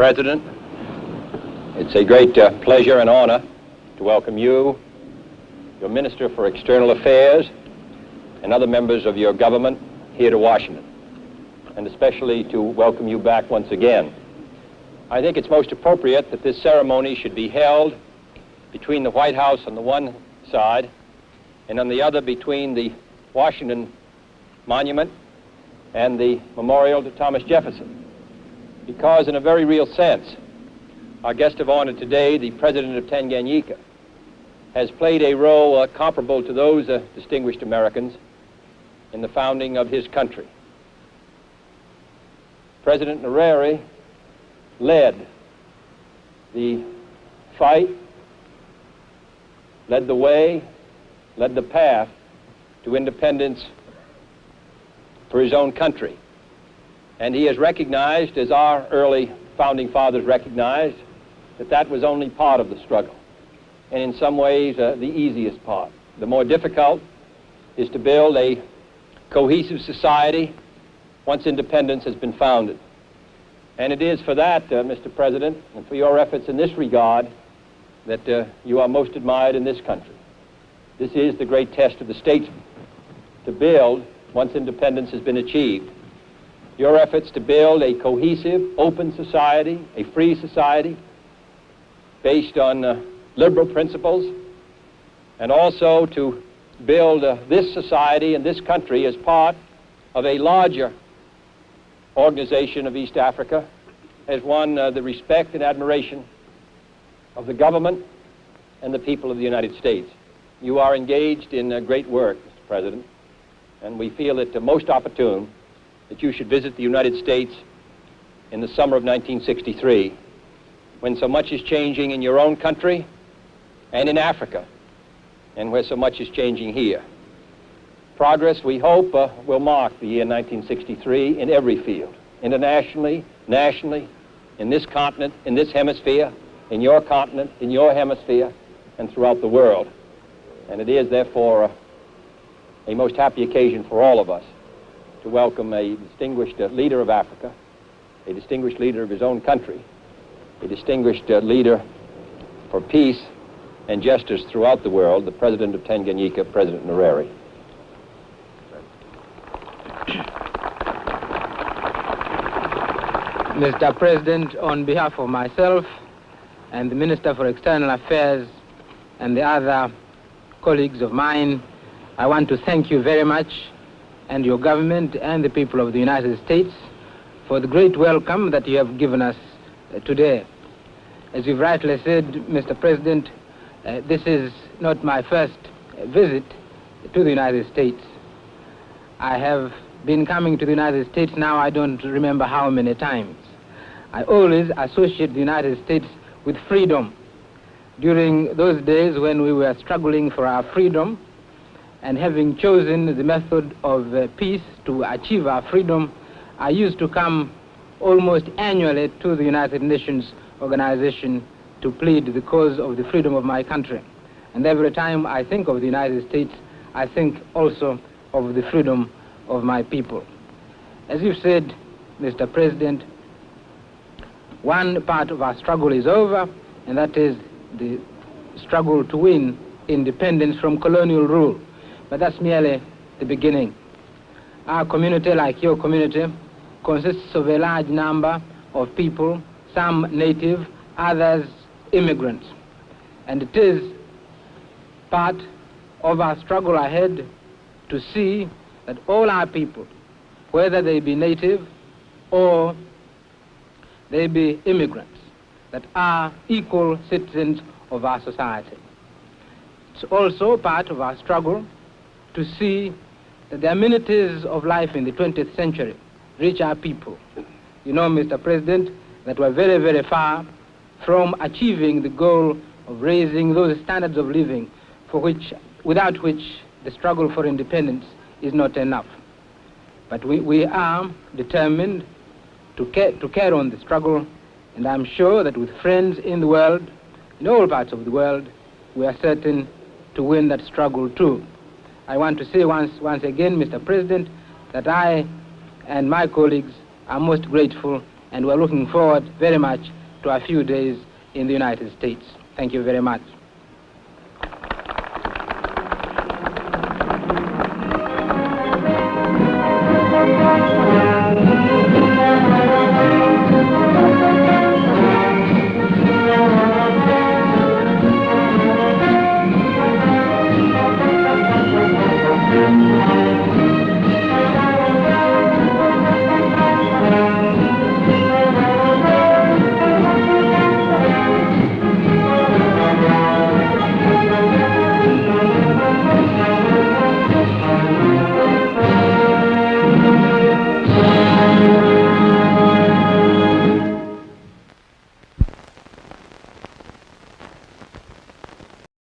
President, it's a great pleasure and honor to welcome you, your Minister for External Affairs, and other members of your government here to Washington, and especially to welcome you back once again. I think it's most appropriate that this ceremony should be held between the White House on the one side and on the other between the Washington Monument and the Memorial to Thomas Jefferson, because in a very real sense, our guest of honor today, the President of Tanganyika, has played a role comparable to those distinguished Americans in the founding of his country. President Nyerere led the fight, led the way, led the path to independence for his own country. And he is recognized, as our early founding fathers recognized, that that was only part of the struggle, and in some ways the easiest part. The more difficult is to build a cohesive society once independence has been founded. And it is for that, Mr. President, and for your efforts in this regard, that you are most admired in this country. This is the great test of the statesman, to build once independence has been achieved. Your efforts to build a cohesive, open society, a free society, based on liberal principles, and also to build this society and this country as part of a larger organization of East Africa, has won the respect and admiration of the government and the people of the United States. You are engaged in great work, Mr. President, and we feel it most opportune that you should visit the United States in the summer of 1963, when so much is changing in your own country and in Africa, and where so much is changing here. Progress, we hope, will mark the year 1963 in every field, internationally, nationally, in this continent, in this hemisphere, in your continent, in your hemisphere, and throughout the world. And it is, therefore, a most happy occasion for all of us to welcome a distinguished leader of Africa, a distinguished leader of his own country, a distinguished leader for peace and justice throughout the world, the President of Tanganyika, President Nyerere. Mr. President, on behalf of myself and the Minister for External Affairs and the other colleagues of mine, I want to thank you very much, and your government and the people of the United States, for the great welcome that you have given us today. As you've rightly said, Mr. President, this is not my first visit to the United States. I have been coming to the United States now, I don't remember how many times. I always associate the United States with freedom. During those days when we were struggling for our freedom, and having chosen the method of peace to achieve our freedom, I used to come almost annually to the United Nations organization to plead the cause of the freedom of my country. And every time I think of the United States, I think also of the freedom of my people. As you said, Mr. President, one part of our struggle is over, and that is the struggle to win independence from colonial rule. But that's merely the beginning. Our community, like your community, consists of a large number of people, some native, others immigrants. And it is part of our struggle ahead to see that all our people, whether they be native or they be immigrants, that are equal citizens of our society. It's also part of our struggle to see that the amenities of life in the 20th century reach our people. You know, Mr. President, that we're very, very far from achieving the goal of raising those standards of living without which the struggle for independence is not enough. But we are determined to carry on the struggle, and I'm sure that with friends in the world, in all parts of the world, we are certain to win that struggle too. I want to say once again, Mr. President, that I and my colleagues are most grateful and we're looking forward very much to a few days in the United States. Thank you very much.